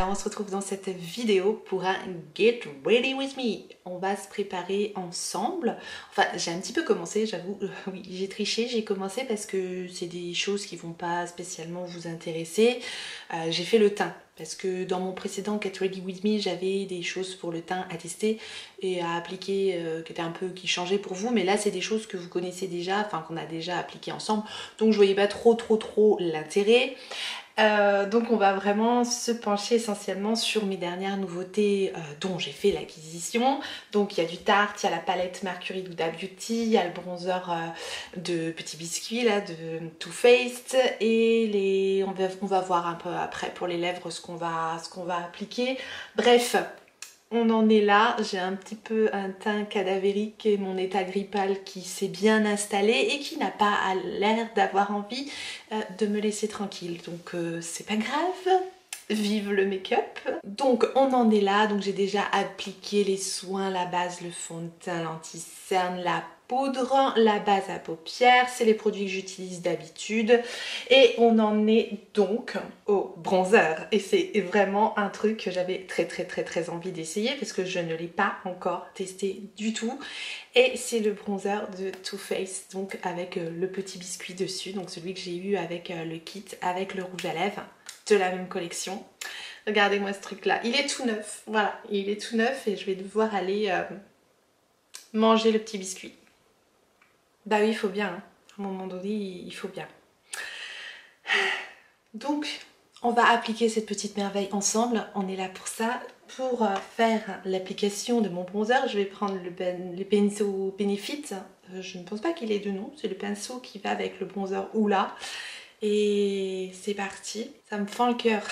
Alors on se retrouve dans cette vidéo pour un Get Ready With Me. On va se préparer ensemble. Enfin, j'ai un petit peu commencé, j'avoue. Oui, j'ai triché, j'ai commencé parce que c'est des choses qui vont pas spécialement vous intéresser. J'ai fait le teint. Parce que dans mon précédent Get Ready With Me, j'avais des choses pour le teint à tester et à appliquer qui étaient un peu qui changeaient pour vous. Mais là, c'est des choses que vous connaissez déjà, enfin qu'on a déjà appliquées ensemble. Donc je voyais pas trop l'intérêt. Donc on va vraiment se pencher essentiellement sur mes dernières nouveautés dont j'ai fait l'acquisition. Donc il y a du Tarte, il y a la palette Mercury Huda Beauty, il y a le bronzer de Petit Biscuit là de Too Faced et on va voir un peu après pour les lèvres ce qu'on va appliquer. Bref, on en est là, j'ai un petit peu un teint cadavérique et mon état grippal qui s'est bien installé et qui n'a pas l'air d'avoir envie de me laisser tranquille. Donc c'est pas grave, vive le make-up. Donc on en est là, donc j'ai déjà appliqué les soins, la base, le fond de teint, l'anti-cerne, la poudre, la base à paupières, c'est les produits que j'utilise d'habitude et on en est donc au bronzer et c'est vraiment un truc que j'avais très envie d'essayer parce que je ne l'ai pas encore testé du tout et c'est le bronzer de Too Faced donc avec le petit biscuit dessus, donc celui que j'ai eu avec le kit avec le rouge à lèvres de la même collection. Regardez-moi ce truc là, il est tout neuf, voilà, il est tout neuf et je vais devoir aller manger le petit biscuit. Bah oui, il faut bien, hein. À un moment donné, il faut bien. Donc, on va appliquer cette petite merveille ensemble. On est là pour ça. Pour faire l'application de mon bronzer, je vais prendre le pinceau Benefit. Je ne pense pas qu'il ait de nom. C'est le pinceau qui va avec le bronzer Oula. Et c'est parti. Ça me fend le cœur.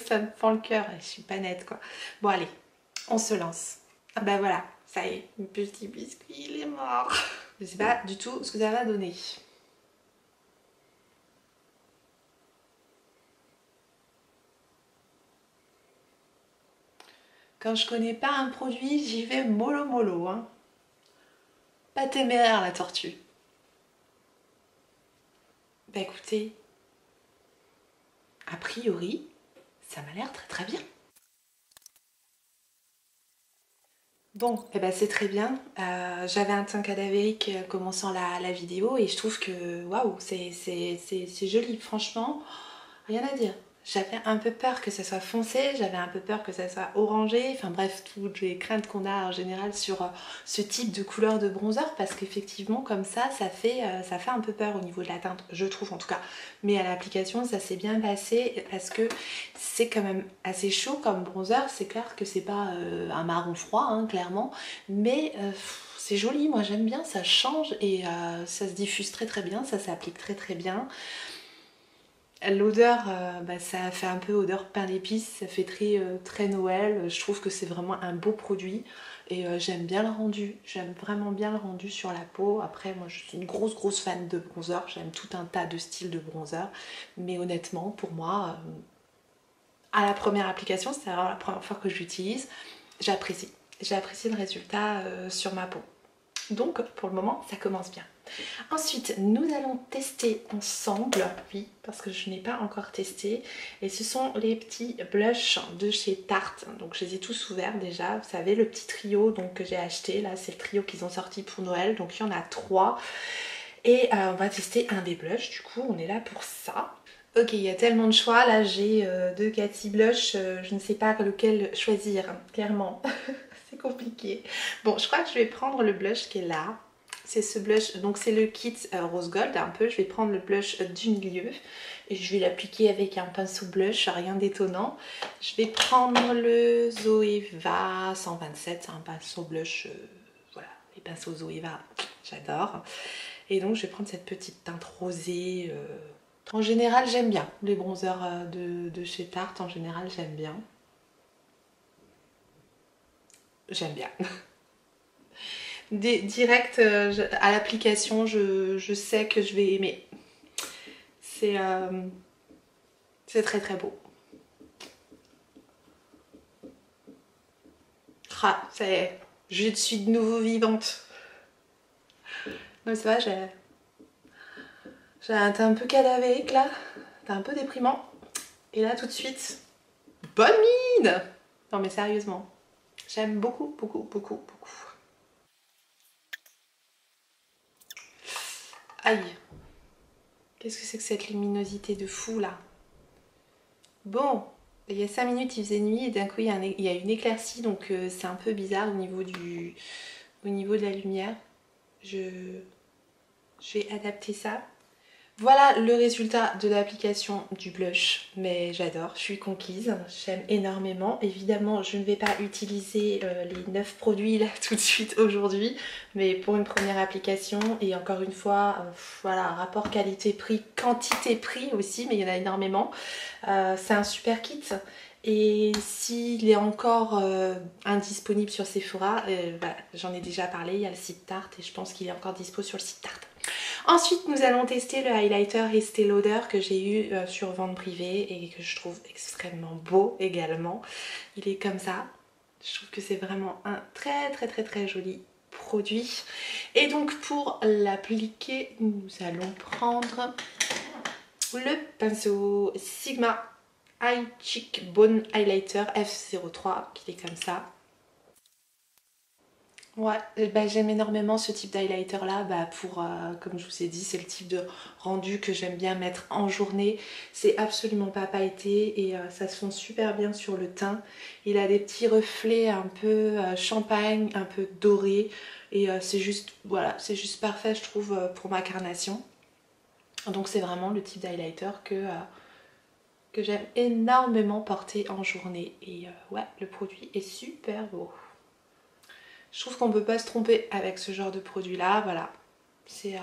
Ça me fend le cœur. Je suis pas nette, quoi. Bon, allez, on se lance. Ah bah voilà, ça y est, le petit biscuit, il est mort. Je sais pas du tout ce que ça va donner. Quand je connais pas un produit, j'y vais mollo, hein. Pas téméraire la tortue. Bah écoutez, a priori, ça m'a l'air très bien. Bon, et ben c'est très bien. J'avais un teint cadavérique commençant la vidéo et je trouve que waouh, c'est joli, franchement, rien à dire. J'avais un peu peur que ça soit foncé, j'avais un peu peur que ça soit orangé, enfin bref, toutes les craintes qu'on a en général sur ce type de couleur de bronzer parce qu'effectivement comme ça fait un peu peur au niveau de la teinte, je trouve en tout cas. Mais à l'application ça s'est bien passé parce que c'est quand même assez chaud comme bronzer, c'est clair que c'est pas un marron froid hein, clairement, mais c'est joli, moi j'aime bien, ça change et ça se diffuse très bien, ça s'applique très bien. L'odeur, bah, ça fait un peu odeur pain d'épices, ça fait très Noël, je trouve que c'est vraiment un beau produit et j'aime bien le rendu, j'aime vraiment bien le rendu sur la peau. Après moi je suis une grosse fan de bronzer, j'aime tout un tas de styles de bronzer, mais honnêtement pour moi, à la première application, c'est la première fois que je l'utilise, j'apprécie le résultat sur ma peau. Donc pour le moment ça commence bien. Ensuite, nous allons tester ensemble, oui, parce que je n'ai pas encore testé. Et ce sont les petits blushs de chez Tarte. Donc je les ai tous ouverts déjà. Vous savez, le petit trio donc, que j'ai acheté, là, c'est le trio qu'ils ont sorti pour Noël. Donc il y en a 3. Et on va tester un des blushs, du coup, on est là pour ça. Ok, il y a tellement de choix. Là, j'ai 2 Cathy blush. Je ne sais pas lequel choisir, hein, clairement. C'est compliqué. Bon, je crois que je vais prendre le blush qui est là. C'est ce blush, donc c'est le kit rose gold un peu. Je vais prendre le blush du milieu et je vais l'appliquer avec un pinceau blush, rien d'étonnant. Je vais prendre le Zoeva 127, c'est un pinceau blush, voilà, les pinceaux Zoeva, j'adore. Et donc je vais prendre cette petite teinte rosée. En général j'aime bien les bronzers de chez Tarte, en général j'aime bien. J'aime bien. Direct à l'application, je sais que je vais aimer. C'est très beau. Ah, ça y est, je suis de nouveau vivante. Non, c'est vrai, j'ai un teint un peu cadavérique là, c'est un peu déprimant. Et là, tout de suite, bonne mine. Non mais sérieusement, j'aime beaucoup, beaucoup, beaucoup, beaucoup. Aïe, qu'est-ce que c'est que cette luminosité de fou là? Bon, il y a 5 minutes il faisait nuit et d'un coup il y a une éclaircie, donc c'est un peu bizarre au niveau de la lumière. Je vais adapter ça. Voilà le résultat de l'application du blush, mais j'adore, je suis conquise, j'aime énormément. Évidemment, je ne vais pas utiliser les 9 produits là tout de suite aujourd'hui, mais pour une première application, et encore une fois, voilà, rapport qualité-prix, quantité-prix aussi, mais il y en a énormément. C'est un super kit. Et s'il est encore indisponible sur Sephora, bah, j'en ai déjà parlé, il y a le site Tarte et je pense qu'il est encore dispo sur le site Tarte. Ensuite, nous allons tester le highlighter Estée Lauder que j'ai eu sur vente privée et que je trouve extrêmement beau également. Il est comme ça. Je trouve que c'est vraiment un très très très très joli produit. Et donc pour l'appliquer, nous allons prendre le pinceau Sigma Eye Cheek Bone Highlighter F03 qui est comme ça. Ouais, bah, j'aime énormément ce type d'highlighter là, bah, pour, comme je vous ai dit, c'est le type de rendu que j'aime bien mettre en journée. C'est absolument pas pailleté et ça se fond super bien sur le teint. Il a des petits reflets un peu champagne, un peu doré et c'est juste, voilà, c'est juste parfait je trouve pour ma carnation. Donc c'est vraiment le type d'highlighter que j'aime énormément porter en journée et ouais, le produit est super beau. Je trouve qu'on ne peut pas se tromper avec ce genre de produit là, voilà. C'est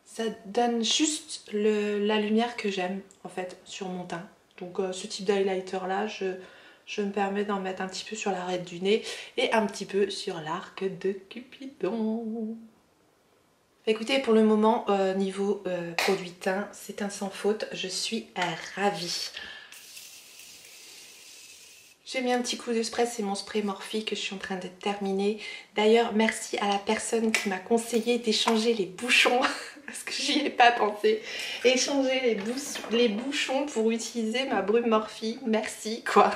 ça donne juste la lumière que j'aime en fait sur mon teint. Donc ce type d'highlighter là, je me permets d'en mettre un petit peu sur l'arête du nez et un petit peu sur l'arc de Cupidon. Écoutez, pour le moment, niveau produit teint, c'est un sans faute, je suis ravie. J'ai mis un petit coup de spray, c'est mon spray Morphe que je suis en train de terminer. D'ailleurs, merci à la personne qui m'a conseillé d'échanger les bouchons, parce que j'y ai pas pensé. Échanger les bouchons pour utiliser ma brume Morphe, merci quoi.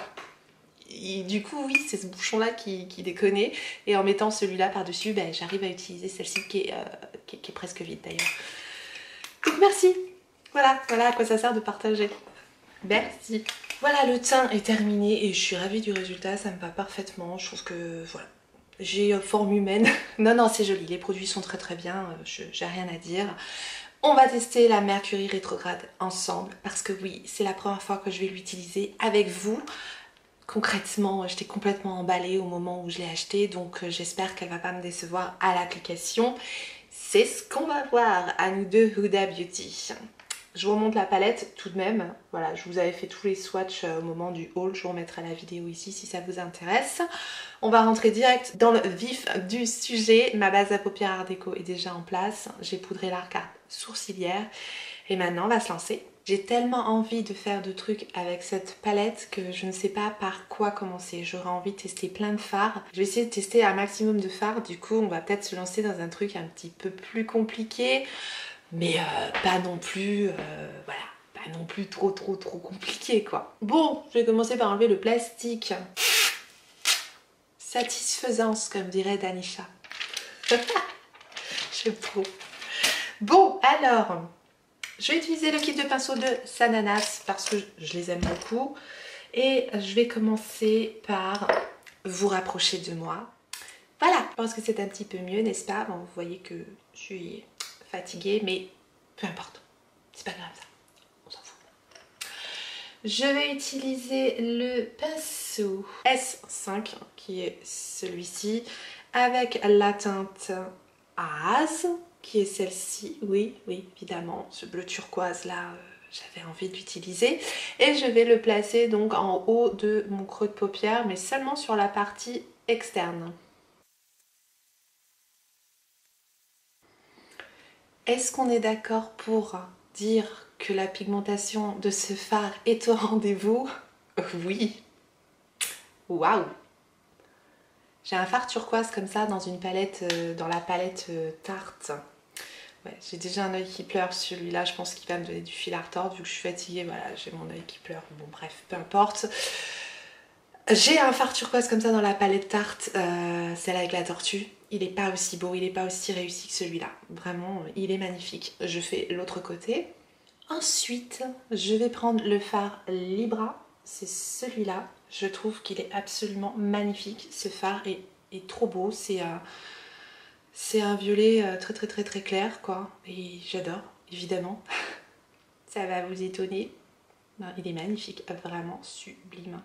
Et du coup, oui, c'est ce bouchon-là qui déconnait. Et en mettant celui-là par-dessus, ben, j'arrive à utiliser celle-ci qui est presque vide d'ailleurs. Donc merci. Voilà à quoi ça sert de partager. Merci. Voilà, le teint est terminé et je suis ravie du résultat, ça me va parfaitement. Je trouve que voilà, j'ai forme humaine. Non, c'est joli, les produits sont très très bien, j'ai rien à dire. On va tester la Mercury rétrograde ensemble parce que oui, c'est la première fois que je vais l'utiliser avec vous. Concrètement, j'étais complètement emballée au moment où je l'ai acheté, donc j'espère qu'elle va pas me décevoir à l'application. C'est ce qu'on va voir à nous deux Huda Beauty. Je vous remonte la palette tout de même. Voilà, je vous avais fait tous les swatchs au moment du haul. Je vous remettrai la vidéo ici si ça vous intéresse. On va rentrer direct dans le vif du sujet. Ma base à paupières Art Déco est déjà en place. J'ai poudré l'arcade sourcilière. Et maintenant, on va se lancer. J'ai tellement envie de faire de trucs avec cette palette que je ne sais pas par quoi commencer. J'aurais envie de tester plein de fards. Je vais essayer de tester un maximum de fards. Du coup, on va peut-être se lancer dans un truc un petit peu plus compliqué. Mais pas non plus, voilà, pas non plus trop compliqué quoi. Bon, je vais commencer par enlever le plastique. Satisfaisance, comme dirait Danisha. J'aime trop. Bon, alors, je vais utiliser le kit de pinceau de Sananas parce que je les aime beaucoup. Et je vais commencer par vous rapprocher de moi. Voilà, je pense que c'est un petit peu mieux, n'est-ce pas? Bon, vous voyez que je suis fatiguée, mais peu importe. C'est pas grave ça, on s'en fout. Je vais utiliser le pinceau S5, qui est celui-ci, avec la teinte As, qui est celle-ci. Oui, évidemment, ce bleu turquoise là, j'avais envie d'utiliser. Et je vais le placer donc en haut de mon creux de paupière, mais seulement sur la partie externe. Est-ce qu'on est d'accord pour dire que la pigmentation de ce fard est au rendez-vous? Oui. Waouh! J'ai un fard turquoise comme ça dans une palette, dans la palette Tarte. Ouais, j'ai déjà un œil qui pleure, celui-là je pense qu'il va me donner du fil à retordre vu que je suis fatiguée, voilà, j'ai mon œil qui pleure, bon bref, peu importe. J'ai un fard turquoise comme ça dans la palette Tarte, celle avec la tortue. Il n'est pas aussi beau, il n'est pas aussi réussi que celui-là. Vraiment, il est magnifique. Je fais l'autre côté. Ensuite, je vais prendre le fard Libra. C'est celui-là. Je trouve qu'il est absolument magnifique. Ce fard est trop beau. C'est un violet très très très très clair, quoi. Et j'adore, évidemment. Ça va vous étonner. Non, il est magnifique, vraiment sublime.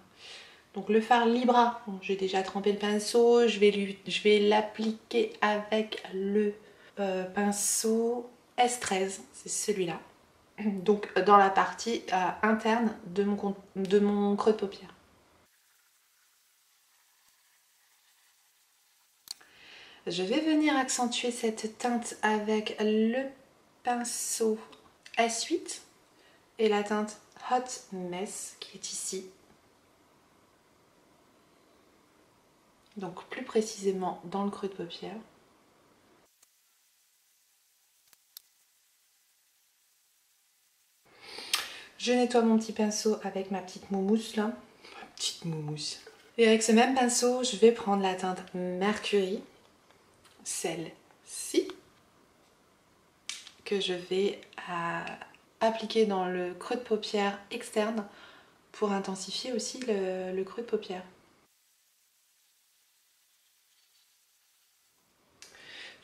Donc le fard Libra, bon, j'ai déjà trempé le pinceau, je vais l'appliquer avec le pinceau S13, c'est celui-là. Donc dans la partie interne de mon creux de paupière. Je vais venir accentuer cette teinte avec le pinceau S8 et la teinte Hot Mess qui est ici. Donc plus précisément dans le creux de paupière. Je nettoie mon petit pinceau avec ma petite moumousse là. Ma petite moumousse. Et avec ce même pinceau, je vais prendre la teinte Mercury, celle-ci, que je vais appliquer dans le creux de paupière externe pour intensifier aussi le creux de paupière.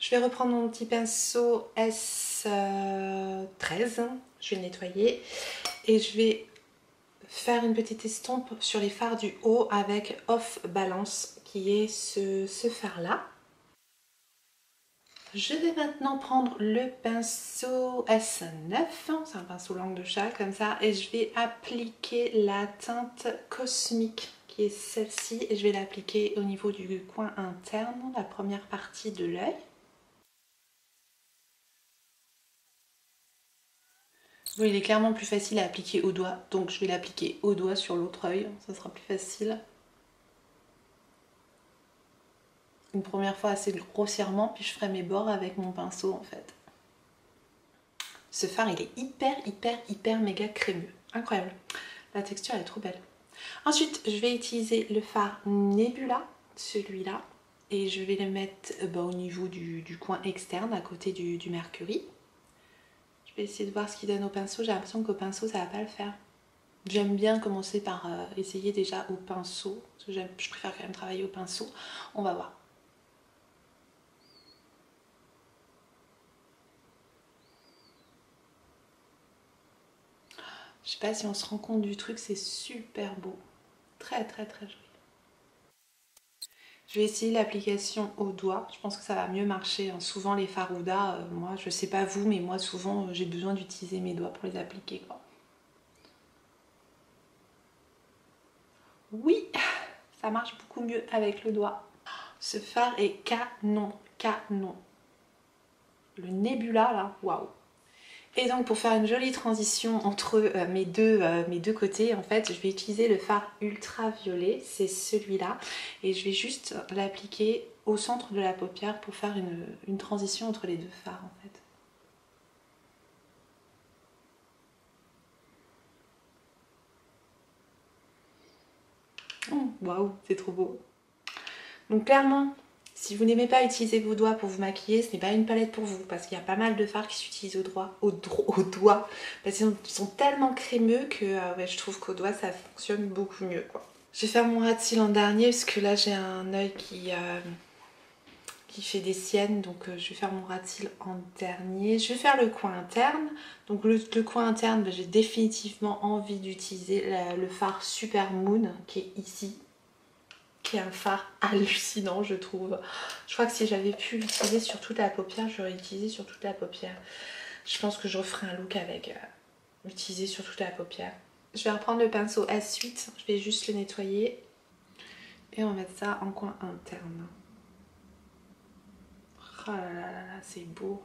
Je vais reprendre mon petit pinceau S13, je vais le nettoyer et je vais faire une petite estompe sur les fards du haut avec Off Balance qui est ce fard là. Je vais maintenant prendre le pinceau S9, c'est un pinceau langue de chat comme ça, et je vais appliquer la teinte Cosmique qui est celle-ci et je vais l'appliquer au niveau du coin interne, la première partie de l'œil. Bon, il est clairement plus facile à appliquer au doigt, donc je vais l'appliquer au doigt sur l'autre œil, ça sera plus facile. Une première fois assez grossièrement, puis je ferai mes bords avec mon pinceau en fait. Ce fard il est hyper méga crémeux, incroyable. La texture elle est trop belle. Ensuite je vais utiliser le fard Nebula, celui-là, et je vais le mettre au niveau du coin externe à côté du Mercury. Je vais essayer de voir ce qu'il donne au pinceau, j'ai l'impression qu'au pinceau ça va pas le faire. J'aime bien commencer par essayer déjà au pinceau, parce que je préfère quand même travailler au pinceau. On va voir. Je sais pas si on se rend compte du truc, c'est super beau. Très joli. Je vais essayer l'application au doigt, je pense que ça va mieux marcher. Souvent les faroudas, moi je sais pas vous, mais moi souvent j'ai besoin d'utiliser mes doigts pour les appliquer, quoi. Oui, ça marche beaucoup mieux avec le doigt. Ce fard est canon. Le Nebula là, waouh. Et donc pour faire une jolie transition entre mes deux côtés, en fait, je vais utiliser le fard ultraviolet, c'est celui-là. Et je vais juste l'appliquer au centre de la paupière pour faire une transition entre les deux fards en fait. Waouh, c'est trop beau. Donc clairement, si vous n'aimez pas utiliser vos doigts pour vous maquiller, ce n'est pas une palette pour vous, parce qu'il y a pas mal de fards qui s'utilisent au doigt, parce qu'ils sont tellement crémeux que ouais, je trouve qu'au doigt ça fonctionne beaucoup mieux, quoi. Je vais faire mon ras de cils en dernier, parce que là j'ai un œil qui fait des siennes, donc je vais faire mon ras de cils en dernier. Je vais faire le coin interne, donc le coin interne, j'ai définitivement envie d'utiliser le fard Super Moon, qui est ici, qui est un fard hallucinant je trouve. Je crois que si j'avais pu l'utiliser sur toute la paupière, j'aurais utilisé sur toute la paupière. Je pense que je referai un look avec l'utiliser sur toute la paupière. Je vais reprendre le pinceau S8, je vais juste le nettoyer. Et on va mettre ça en coin interne. Oh là là là là, c'est beau.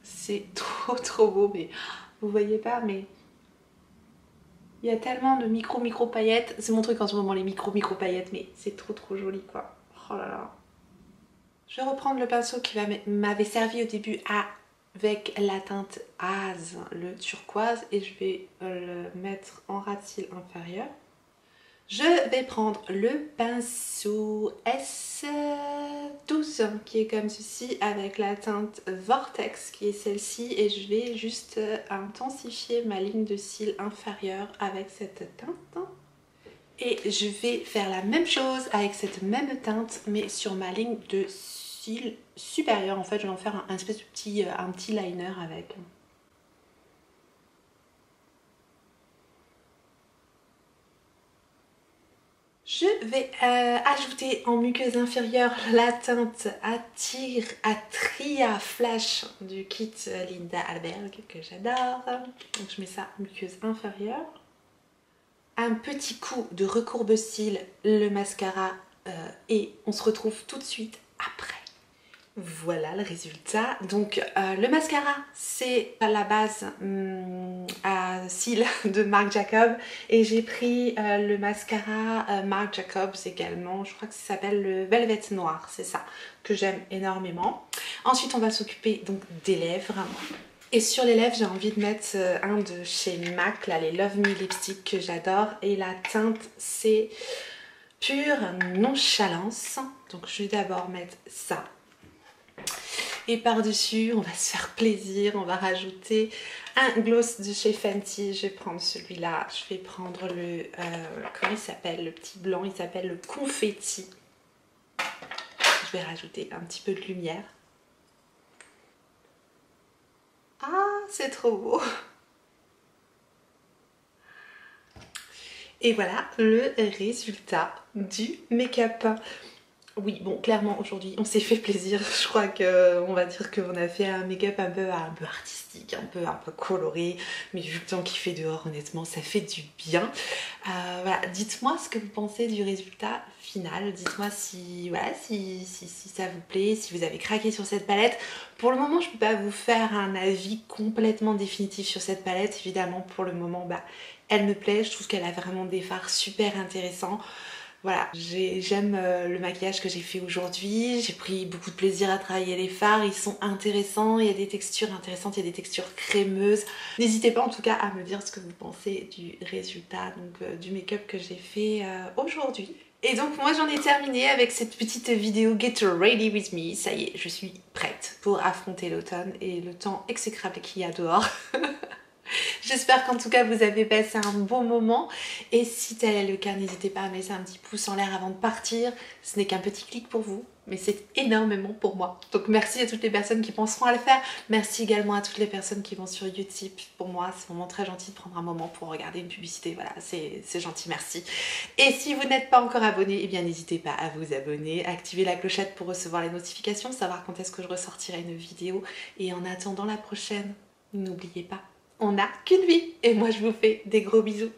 C'est trop beau, mais vous voyez pas, mais il y a tellement de micro paillettes. C'est mon truc en ce moment, les micro paillettes, mais c'est trop joli quoi. Oh là là. Je vais reprendre le pinceau qui m'avait servi au début à avec la teinte As, le turquoise, et je vais le mettre en ras de cils inférieur. Je vais prendre le pinceau S12 qui est comme ceci avec la teinte Vortex qui est celle-ci, et je vais juste intensifier ma ligne de cils inférieure avec cette teinte. Et je vais faire la même chose avec cette même teinte mais sur ma ligne de cils supérieure. En fait, je vais en faire un espèce de petit liner avec. Je vais ajouter en muqueuse inférieure la teinte Atria Flash du kit Linda Alberg que j'adore. Donc je mets ça en muqueuse inférieure. Un petit coup de recourbe-cils, le mascara, et on se retrouve tout de suite après. Voilà le résultat. Donc le mascara, c'est à la base à cils de Marc Jacobs, et j'ai pris le mascara Marc Jacobs également, je crois que ça s'appelle le Velvet Noir, c'est ça, que j'aime énormément. Ensuite on va s'occuper donc des lèvres. Et sur les lèvres, j'ai envie de mettre un de chez MAC, là, les Love Me Lipstick que j'adore. Et la teinte, c'est Pure Nonchalance. Donc je vais d'abord mettre ça. Et par-dessus, on va se faire plaisir, on va rajouter un gloss de chez Fenty. Je vais prendre celui-là, je vais prendre le, comment il s'appelle, le petit blanc, il s'appelle le Confetti. Je vais rajouter un petit peu de lumière. Ah, c'est trop beau! Et voilà le résultat du make-up. Oui, bon, clairement aujourd'hui on s'est fait plaisir. Je crois qu'on va dire qu'on a fait un make-up un peu artistique, un peu coloré. Mais vu le temps qu'il fait dehors, honnêtement, ça fait du bien. Voilà, dites-moi ce que vous pensez du résultat final. Dites-moi si, voilà, si ça vous plaît, si vous avez craqué sur cette palette. Pour le moment, je ne peux pas vous faire un avis complètement définitif sur cette palette. Évidemment, pour le moment, elle me plaît. Je trouve qu'elle a vraiment des fards super intéressants. Voilà, j'aime le maquillage que j'ai fait aujourd'hui, j'ai pris beaucoup de plaisir à travailler les fards, ils sont intéressants, il y a des textures intéressantes, il y a des textures crémeuses. N'hésitez pas en tout cas à me dire ce que vous pensez du résultat, donc du make-up que j'ai fait aujourd'hui. Et donc moi j'en ai terminé avec cette petite vidéo Get Ready With Me. Ça y est, je suis prête pour affronter l'automne et le temps exécrable qu'il y a dehors. J'espère qu'en tout cas vous avez passé un bon moment, et si tel est le cas, n'hésitez pas à me laisser un petit pouce en l'air avant de partir. Ce n'est qu'un petit clic pour vous, mais c'est énormément pour moi. Donc merci à toutes les personnes qui penseront à le faire. Merci également à toutes les personnes qui vont sur Utip. Pour moi, c'est vraiment très gentil de prendre un moment pour regarder une publicité. Voilà, c'est gentil, merci. Et si vous n'êtes pas encore abonné, eh bien n'hésitez pas à vous abonner, activer la clochette pour recevoir les notifications, savoir quand est-ce que je ressortirai une vidéo. Et en attendant la prochaine, n'oubliez pas, on n'a qu'une vie, et moi je vous fais des gros bisous.